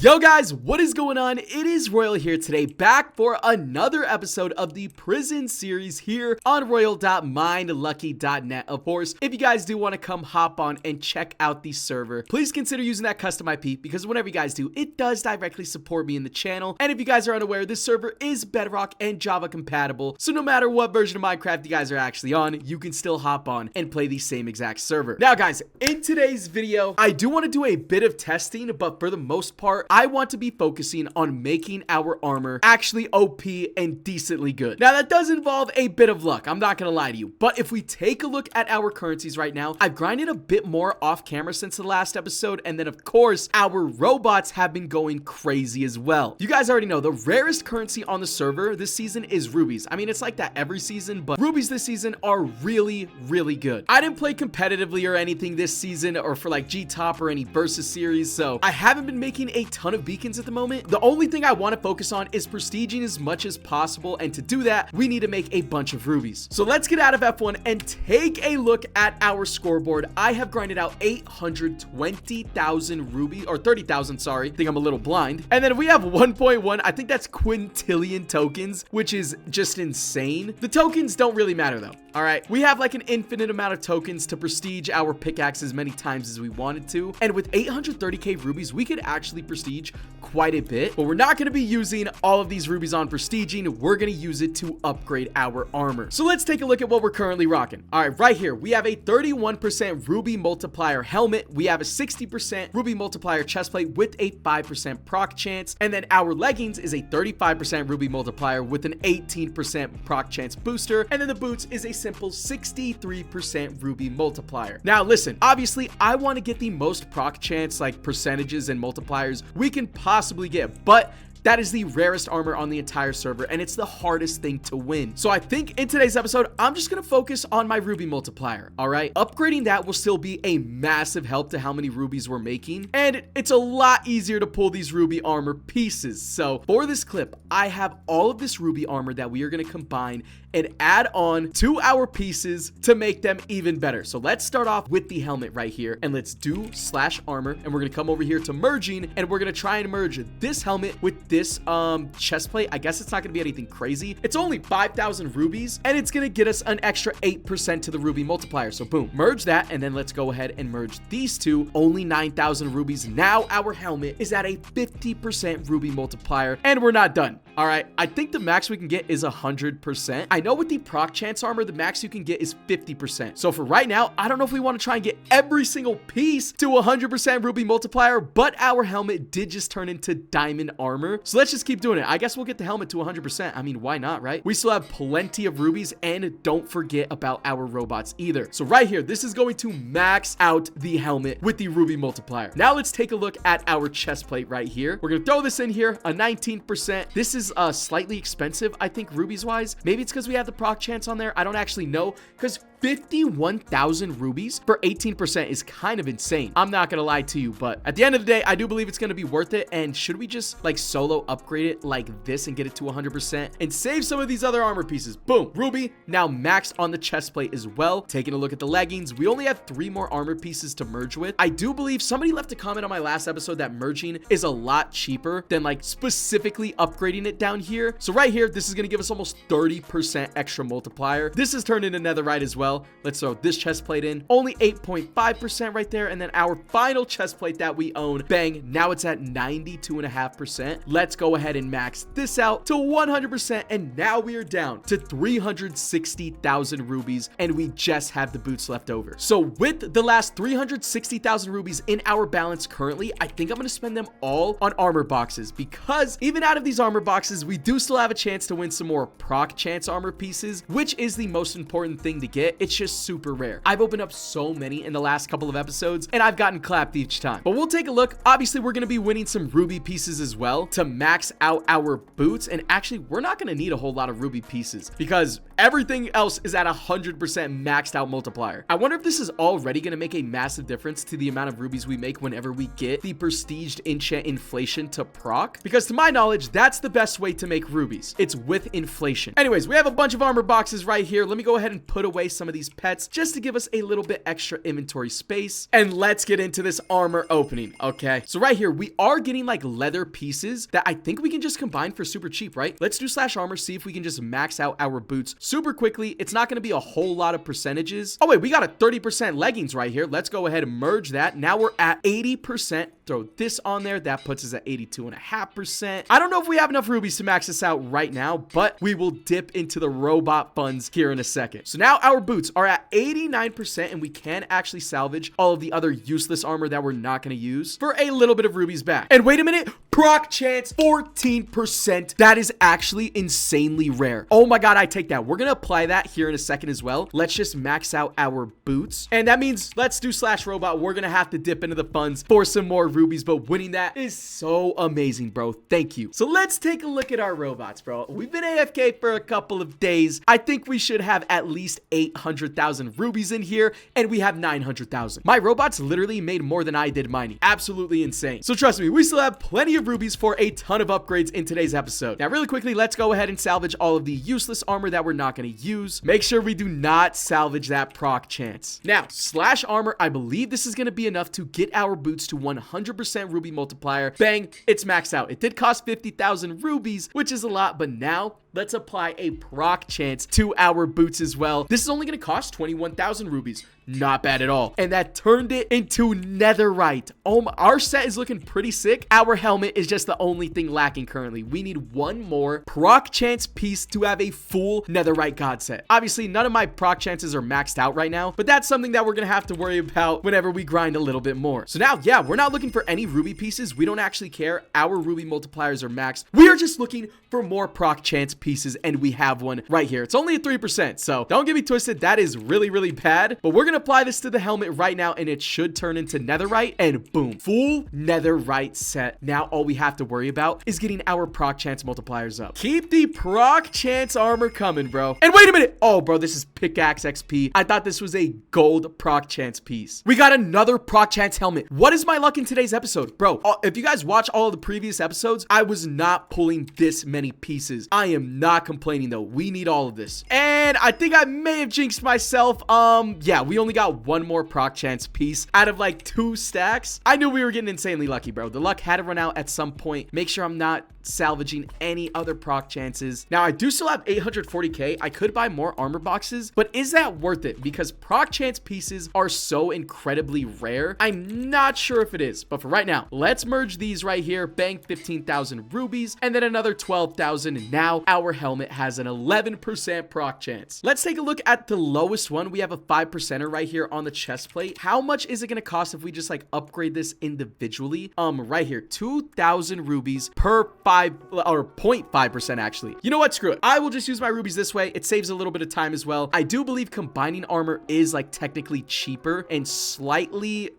Yo guys, what is going on? It is Royal here today, back for another episode of the prison series here on royal.minelucky.net. Of course, if you guys do want to come hop on and check out the server, please consider using that custom IP, because whenever you guys do, it does directly support me in the channel. And if you guys are unaware, this server is Bedrock and Java compatible, so no matter what version of Minecraft you guys are actually on, you can still hop on and play the same exact server. Now guys, in today's video, I do want to do a bit of testing, but for the most part, I want to be focusing on making our armor actually OP and decently good. Now that does involve a bit of luck, I'm not gonna lie to you, but if we take a look at our currencies right now, I've grinded a bit more off camera since the last episode, and then of course our robots have been going crazy as well. You guys already know the rarest currency on the server this season is rubies. I mean, it's like that every season, but rubies this season are really good. I didn't play competitively or anything this season, or for like G-Top or any versus series, so I haven't been making a ton of beacons at the moment. The only thing I want to focus on is prestiging as much as possible, and to do that, we need to make a bunch of rubies. So let's get out of F1 and take a look at our scoreboard. I have grinded out 820,000 ruby, or 30,000, sorry. I think I'm a little blind. And then we have 1.1, I think that's quintillion tokens, which is just insane. The tokens don't really matter though. All right, we have like an infinite amount of tokens to prestige our pickaxe as many times as we wanted to. And with 830k rubies, we could actually prestige quite a bit, but we're not going to be using all of these rubies on prestiging. We're going to use it to upgrade our armor. So let's take a look at what we're currently rocking. All right, right here, we have a 31% ruby multiplier helmet. We have a 60% ruby multiplier chestplate with a 5% proc chance. And then our leggings is a 35% ruby multiplier with an 18% proc chance booster. And then the boots is a simple 63% ruby multiplier. Now listen, obviously I want to get the most proc chance like percentages and multipliers we can possibly get, but that is the rarest armor on the entire server, and it's the hardest thing to win. So I think in today's episode, I'm just gonna focus on my ruby multiplier, all right? Upgrading that will still be a massive help to how many rubies we're making, and it's a lot easier to pull these ruby armor pieces. So for this clip, I have all of this ruby armor that we are gonna combine and add on to our pieces to make them even better. So let's start off with the helmet right here, and let's do /armor, and we're gonna come over here to merging, and we're gonna try and merge this helmet with this chest plate. I guess it's not gonna be anything crazy. It's only 5,000 rubies, and it's gonna get us an extra 8% to the ruby multiplier. So boom, merge that, and then let's go ahead and merge these two. Only 9,000 rubies. Now our helmet is at a 50% ruby multiplier, and we're not done. All right, I think the max we can get is 100%. I know with the proc chance armor, the max you can get is 50%. So for right now, I don't know if we want to try and get every single piece to 100% ruby multiplier, but our helmet did just turn into diamond armor. So let's just keep doing it. I guess we'll get the helmet to 100%. I mean, why not, right? We still have plenty of rubies, and don't forget about our robots either. So right here, this is going to max out the helmet with the ruby multiplier. Now let's take a look at our chest plate right here. We're gonna throw this in here, a 19%. This is slightly expensive, I think, rubies wise. Maybe it's because we have the proc chance on there. I don't actually know, because 51,000 rubies for 18% is kind of insane. I'm not gonna lie to you, but at the end of the day, I do believe it's gonna be worth it. And should we just like solo upgrade it like this and get it to 100% and save some of these other armor pieces? Boom, ruby now maxed on the chest plate as well. Taking a look at the leggings, we only have 3 more armor pieces to merge with. I do believe somebody left a comment on my last episode that merging is a lot cheaper than like specifically upgrading it down here. So right here, this is gonna give us almost 30% extra multiplier. This is turned into netherite as well. Let's throw this chest plate in, only 8.5% right there. And then our final chest plate that we own, bang, now it's at 92.5%. Let's go ahead and max this out to 100%. And now we are down to 360,000 rubies, and we just have the boots left over. So with the last 360,000 rubies in our balance currently, I think I'm going to spend them all on armor boxes, because even out of these armor boxes, we do still have a chance to win some more proc chance armor pieces, which is the most important thing to get. It's just super rare. I've opened up so many in the last couple of episodes, and I've gotten clapped each time. But we'll take a look. Obviously, we're going to be winning some ruby pieces as well to max out our boots. And actually, we're not going to need a whole lot of ruby pieces, because everything else is at 100% maxed out multiplier. I wonder if this is already going to make a massive difference to the amount of rubies we make whenever we get the prestiged enchant inflation to proc, because to my knowledge, that's the best way to make rubies. It's with inflation. Anyways, we have a bunch of armor boxes right here. Let me go ahead and put away some of of these pets just to give us a little bit extra inventory space. And let's get into this armor opening, okay? So right here, we are getting like leather pieces that I think we can just combine for super cheap, right? Let's do slash armor, see if we can just max out our boots super quickly. It's not going to be a whole lot of percentages. Oh wait, we got a 30% leggings right here. Let's go ahead and merge that. Now we're at 80%. Throw this on there. That puts us at 82.5%. I don't know if we have enough rubies to max this out right now, but we will dip into the robot funds here in a second. So now our boots are at 89% and we can actually salvage all of the other useless armor that we're not going to use for a little bit of rubies back. And wait a minute, proc chance 14%. That is actually insanely rare. Oh my god, I take that. We're going to apply that here in a second as well. Let's just max out our boots. And that means let's do slash robot. We're going to have to dip into the funds for some more rubies, but winning that is so amazing, bro. Thank you. So let's take a look at our robots, bro. We've been AFK for a couple of days. I think we should have at least 800,000 rubies in here, and we have 900,000. My robots literally made more than I did mining. Absolutely insane. So trust me, we still have plenty of rubies for a ton of upgrades in today's episode. Now, really quickly, let's go ahead and salvage all of the useless armor that we're not going to use. Make sure we do not salvage that proc chance. Now, slash armor, I believe this is going to be enough to get our boots to 100% ruby multiplier. Bang, it's maxed out. It did cost 50,000 rubies, which is a lot, but now let's apply a proc chance to our boots as well. This is only going to cost 21,000 rubies. Not bad at all. And that turned it into netherite. Oh my, our set is looking pretty sick. Our helmet is just the only thing lacking currently. We need one more proc chance piece to have a full netherite god set. Obviously, none of my proc chances are maxed out right now, but that's something that we're going to have to worry about whenever we grind a little bit more. So now, yeah, we're not looking for any ruby pieces. We don't actually care. Our ruby multipliers are maxed. We are just looking for more proc chance pieces, and we have one right here. It's only at 3%, so don't get me twisted. That is really, really bad, but we're going to apply this to the helmet right now, and it should turn into netherite, and boom, full netherite set. Now all we have to worry about is getting our proc chance multipliers up. Keep the proc chance armor coming, bro. And wait a minute. Oh, bro, this is pickaxe XP. I thought this was a gold proc chance piece. We got another proc chance helmet. What is my luck in today's episode, bro? If you guys watch all of the previous episodes, I was not pulling this many pieces. I am not complaining though. We need all of this. And I think I may have jinxed myself. Yeah, we only got one more proc chance piece out of like 2 stacks. I knew we were getting insanely lucky, bro. The luck had to run out at some point. Make sure I'm not salvaging any other proc chances. Now, I do still have 840k. I could buy more armor boxes, but is that worth it? Because proc chance pieces are so incredibly rare. I'm not sure if it is, but for right now, let's merge these right here. Bang, 15,000 rubies, and then another 12,000. And now our helmet has an 11% proc chance. Let's take a look at the lowest one. We have a 5%er right here on the chest plate. How much is it going to cost if we just like upgrade this individually? Right here, 2,000 rubies per 5 or 0.5% actually. You know what? Screw it. I will just use my rubies this way. It saves a little bit of time as well. I do believe combining armor is like technically cheaper and slightly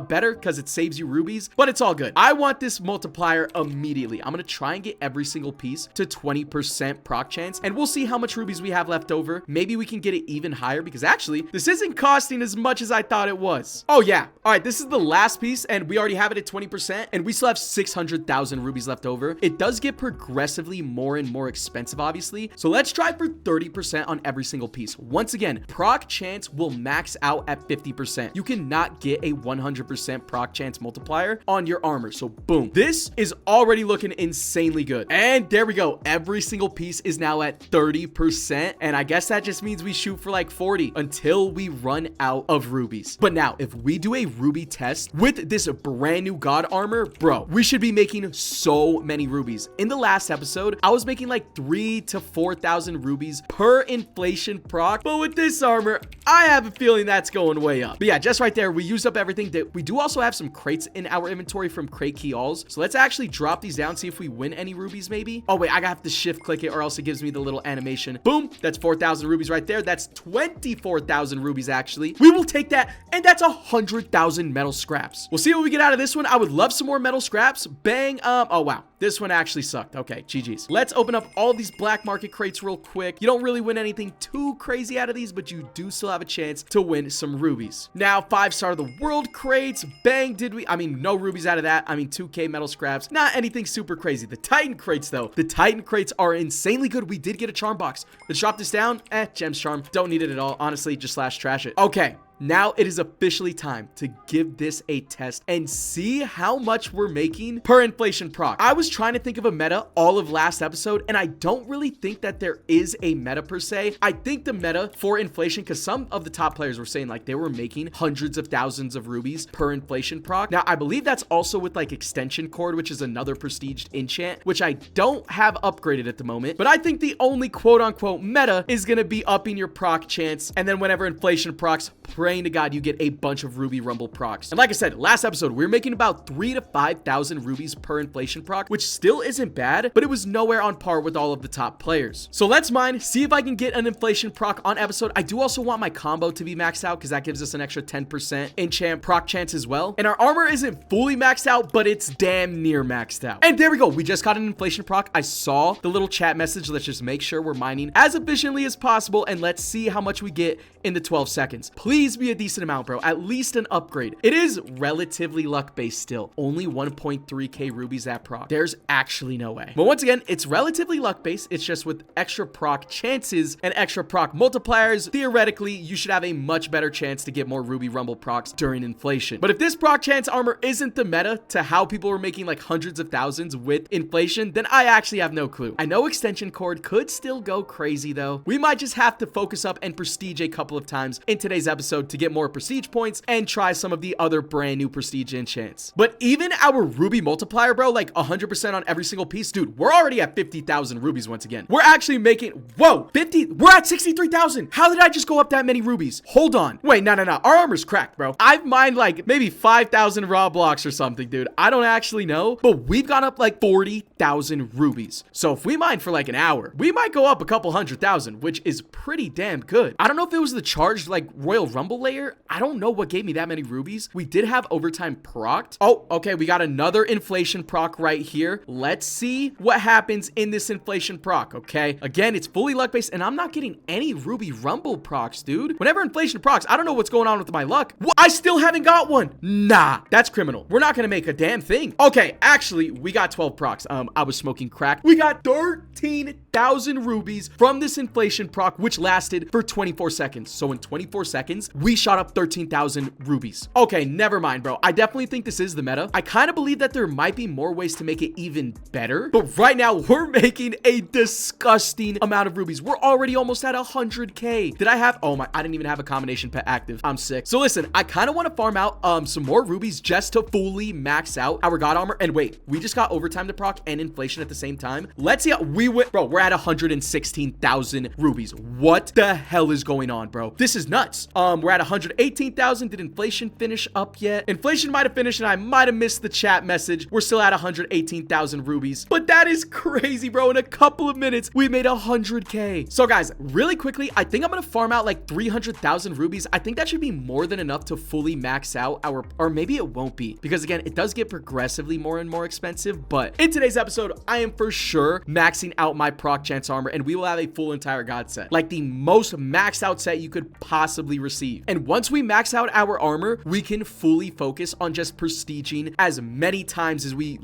better because it saves you rubies, but it's all good. I want this multiplier immediately. I'm going to try and get every single piece to 20% proc chance, and we'll see how much rubies we have left over. Maybe we can get it even higher because actually this isn't costing as much as I thought it was. Oh yeah. All right. This is the last piece and we already have it at 20% and we still have 600,000 rubies left over. It does get progressively more and more expensive, obviously. So let's try for 30% on every single piece. Once again, proc chance will max out at 50%. You cannot get a 100% proc chance multiplier on your armor. So boom, this is already looking insanely good. And there we go. Every single piece is now at 30%. And I guess that just means we shoot for like 40 until we run out of rubies. But now if we do a ruby test with this brand new god armor, bro, we should be making so many rubies. In the last episode, I was making like 3,000 to 4,000 rubies per inflation proc, but with this armor, I have a feeling that's going way up. But yeah, just right there, we used up everything. That we do also have some crates in our inventory from crate key alls. So let's actually drop these down, see if we win any rubies maybe. Oh wait, I have to shift click it or else it gives me the little animation. Boom, that's 4,000 rubies right there. That's 24,000 rubies actually. We will take that, and that's 100,000 metal scraps. We'll see what we get out of this one. I would love some more metal scraps. Bang. Oh wow. This one actually sucked. Okay, GG's. Let's open up all these black market crates real quick. You don't really win anything too crazy out of these, but you do still have a chance to win some rubies. Now, 5-star of the world crates. Bang, I mean, no rubies out of that. I mean, 2K metal scraps. Not anything super crazy. The Titan crates, though. The Titan crates are insanely good. We did get a charm box. Let's drop this down. Gems charm. Don't need it at all. Honestly, just slash trash it. Okay. Now it is officially time to give this a test and see how much we're making per inflation proc. I was trying to think of a meta all of last episode, and I don't really think that there is a meta per se. I think the meta for inflation, because some of the top players were saying like they were making hundreds of thousands of rubies per inflation proc. Now, I believe that's also with like extension cord, which is another prestiged enchant, which I don't have upgraded at the moment. But I think the only quote unquote meta is going to be upping your proc chance. And then whenever inflation procs, praying to God you get a bunch of ruby rumble procs. And like I said, last episode, we were making about 3,000 to 5,000 rubies per inflation proc, which still isn't bad, but it was nowhere on par with all of the top players. So let's mine, see if I can get an inflation proc on episode. I do also want my combo to be maxed out because that gives us an extra 10% enchant proc chance as well. And our armor isn't fully maxed out, but it's damn near maxed out. And there we go. We just got an inflation proc. I saw the little chat message. Let's just make sure we're mining as efficiently as possible, and let's see how much we get in the 12 seconds. Please be a decent amount, bro. At least an upgrade. It is relatively luck-based still. Only 1.3k rubies at proc. There's actually no way. But once again, it's relatively luck-based. It's just with extra proc chances and extra proc multipliers, theoretically, you should have a much better chance to get more ruby rumble procs during inflation. But if this proc chance armor isn't the meta to how people were making like hundreds of thousands with inflation, then I actually have no clue. I know extension cord could still go crazy though. We might just have to focus up and prestige a couple of times in today's episode to get more prestige points and try some of the other brand new prestige enchants. But even our ruby multiplier, bro, like 100% on every single piece, dude, we're already at 50,000 rubies once again. We're actually making, whoa, 50, we're at 63,000. How did I just go up that many rubies? Hold on. Wait, no. Our armor's cracked, bro. I've mined like maybe 5,000 raw blocks or something, dude. I don't actually know, but we've gone up like 40,000 rubies. So if we mine for like an hour, we might go up a couple 100,000, which is pretty damn good. I don't know if it was the charged like Royal Rumble layer. I don't know what gave me that many rubies. We did have overtime procced. Oh, okay. We got another inflation proc right here. Let's see what happens in this inflation proc. Okay. Again, it's fully luck based and I'm not getting any ruby rumble procs, dude. Whenever inflation procs, I don't know what's going on with my luck. I still haven't got one. Nah, that's criminal. We're not going to make a damn thing. Okay. Actually, we got 12 procs. I was smoking crack. We got 13,000 rubies from this inflation proc, which lasted for 24 seconds. So in 24 seconds, we shot up 13,000 rubies. Okay, never mind, bro. I definitely think this is the meta. I kind of believe that there might be more ways to make it even better, but right now we're making a disgusting amount of rubies. We're already almost at 100k. Did I have, oh my, I didn't even have a combination pet active. I'm sick. So listen, I kind of want to farm out some more rubies just to fully max out our god armor. And wait, we just got overtime to proc and inflation at the same time. Let's see how we went, bro. We're at 116,000 rubies. What the hell is going on, bro? This is nuts. We're at 118,000. Did inflation finish up yet? Inflation might have finished and I might have missed the chat message. We're still at 118,000 rubies, but that is crazy, bro. In a couple of minutes, we made 100k. So guys, really quickly, I think I'm gonna farm out like 300,000 rubies. I think that should be more than enough to fully max out our, or maybe it won't be, because again, it does get progressively more and more expensive. But in today's episode, I am for sure maxing out my proc chance armor and we will have a full entire god set, like the most maxed out set you could possibly receive. And once we max out our armor, we can fully focus on just prestiging as many times as we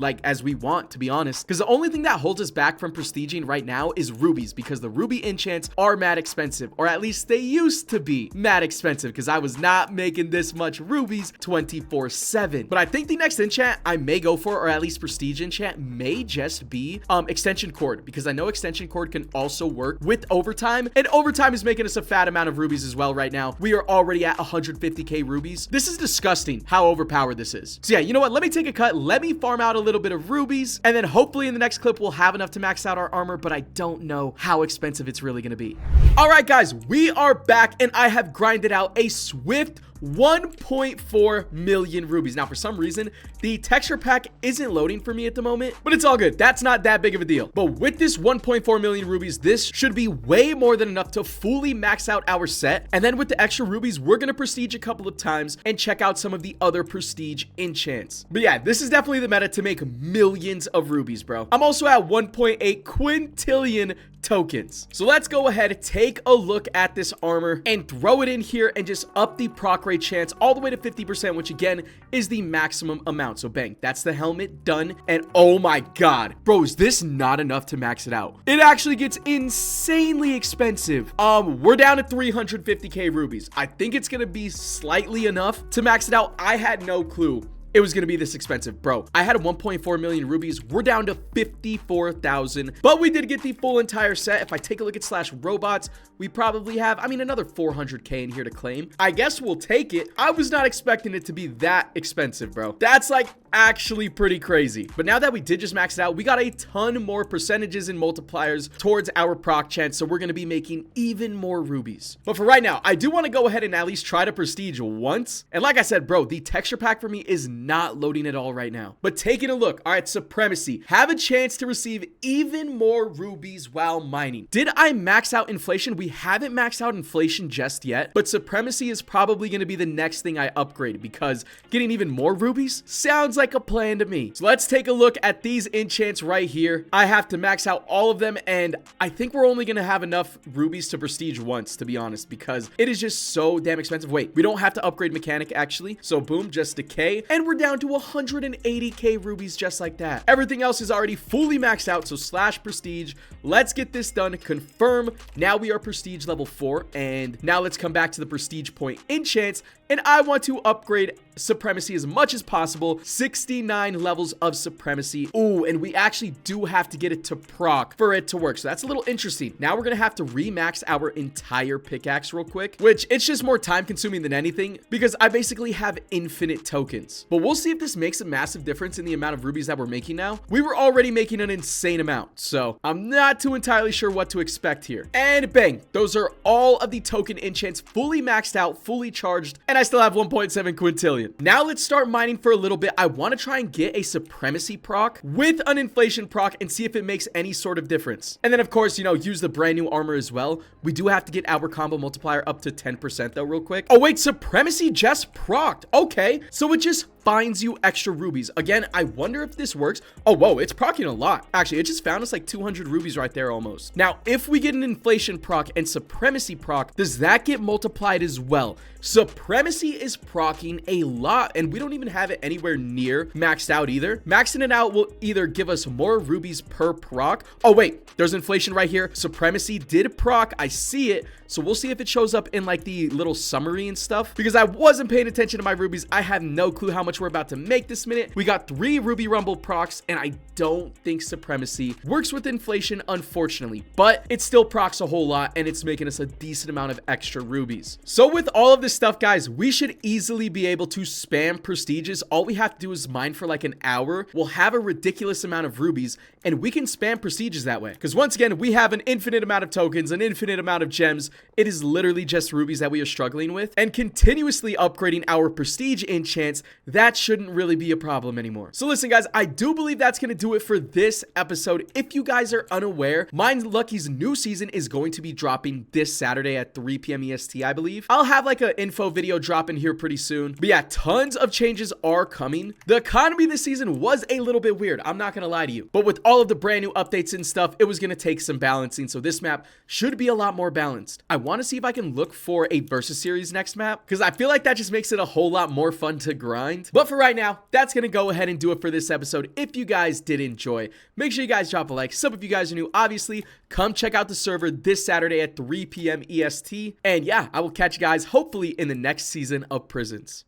want, to be honest, because the only thing that holds us back from prestiging right now is rubies, because the ruby enchants are mad expensive, or at least they used to be mad expensive, because I was not making this much rubies 24/7. But I think the next enchant I may go for, or at least prestige enchant, may just be extension cord, because I know extension cord can also work with overtime, and overtime is making us a fat amount of rubies as well right now. We are already at 150k rubies. This is disgusting how overpowered this is. So yeah, you know what? Let me take a cut. Let me farm out a little bit of rubies, and then hopefully in the next clip we'll have enough to max out our armor, but I don't know how expensive it's really going to be. All right, guys, we are back, and I have grinded out a swift 1.4 million rubies. Now, for some reason, the texture pack isn't loading for me at the moment, but it's all good. That's not that big of a deal. But with this 1.4 million rubies, this should be way more than enough to fully max out our set. And then with the extra rubies, we're going to prestige a couple of times and check out some of the other prestige enchants. But yeah, this is definitely the meta to make millions of rubies, bro. I'm also at 1.8 quintillion tokens. So let's go ahead, take a look at this armor and throw it in here and just up the proc rate chance all the way to 50%, which again is the maximum amount. So bang, that's the helmet done. And oh my God, bro, is this not enough to max it out? It actually gets insanely expensive. We're down to 350k rubies. I think it's gonna be slightly enough to max it out. I had no clue it was gonna be this expensive, bro. I had a 1.4 million rubies. We're down to 54,000, but we did get the full entire set. If I take a look at slash robots, we probably have, I mean, another 400k in here to claim. I guess we'll take it. I was not expecting it to be that expensive, bro. That's like actually pretty crazy. But now that we did just max it out, we got a ton more percentages and multipliers towards our proc chance, so we're gonna be making even more rubies. But for right now, I do want to go ahead and at least try to prestige once. And like I said, bro, the texture pack for me is not loading at all right now. But taking a look, all right, Supremacy, have a chance to receive even more rubies while mining. Did I max out inflation? We haven't maxed out inflation just yet, but Supremacy is probably going to be the next thing I upgrade, because getting even more rubies sounds like a plan to me. So let's take a look at these enchants right here. I have to max out all of them, and I think we're only going to have enough rubies to prestige once, to be honest, because it is just so damn expensive. Wait, we don't have to upgrade mechanic actually, so boom, just decay, and we're down to 180k rubies just like that. Everything else is already fully maxed out, so slash prestige. Let's get this done. Confirm. Now we are prestige level 4, and now let's come back to the prestige point enchants, and I want to upgrade Supremacy as much as possible. 69 levels of Supremacy. Ooh, and we actually do have to get it to proc for it to work, so that's a little interesting. Now we're gonna have to remax our entire pickaxe real quick, which it's just more time consuming than anything because I basically have infinite tokens. But we'll see if this makes a massive difference in the amount of rubies that we're making now. We were already making an insane amount, so I'm not too entirely sure what to expect here. And bang, those are all of the token enchants fully maxed out, fully charged, and I still have 1.7 quintillion. Now let's start mining for a little bit. I want to try and get a Supremacy proc with an inflation proc and see if it makes any sort of difference. And then of course, you know, use the brand new armor as well. We do have to get our combo multiplier up to 10% though real quick. Oh wait, Supremacy just procced. Okay, so it just finds you extra rubies. Again, I wonder if this works. Oh, whoa, it's proccing a lot. Actually, it just found us like 200 rubies right there almost. Now, if we get an inflation proc and Supremacy proc, does that get multiplied as well? Supremacy is proccing a lot, and we don't even have it anywhere near maxed out either. Maxing it out will either give us more rubies per proc. Oh, wait, there's inflation right here. Supremacy did proc. I see it. So we'll see if it shows up in like the little summary and stuff, because I wasn't paying attention to my rubies. I have no clue how much we're about to make this minute. We got 3 Ruby Rumble procs, and I don't think Supremacy works with inflation, unfortunately, but it still procs a whole lot, and it's making us a decent amount of extra rubies. So with all of this stuff, guys, we should easily be able to spam prestiges. All we have to do is mine for like an hour. We'll have a ridiculous amount of rubies, and we can spam prestiges that way, because once again, we have an infinite amount of tokens, an infinite amount of gems. It is literally just rubies that we are struggling with, and continuously upgrading our prestige enchants, that shouldn't really be a problem anymore. So listen, guys, I do believe that's going to do it for this episode. If you guys are unaware, MineLucky's new season is going to be dropping this Saturday at 3 p.m. EST, I believe. I'll have like an info video dropping here pretty soon. But yeah, tons of changes are coming. The economy this season was a little bit weird, I'm not going to lie to you. But with all of the brand new updates and stuff, it was going to take some balancing. So this map should be a lot more balanced. I want to see if I can look for a versus series next map, because I feel like that just makes it a whole lot more fun to grind. But for right now, that's going to go ahead and do it for this episode. If you guys did enjoy, make sure you guys drop a like. Sub if you guys are new. Obviously, come check out the server this Saturday at 3 p.m. EST. And yeah, I will catch you guys hopefully in the next season of Prisons.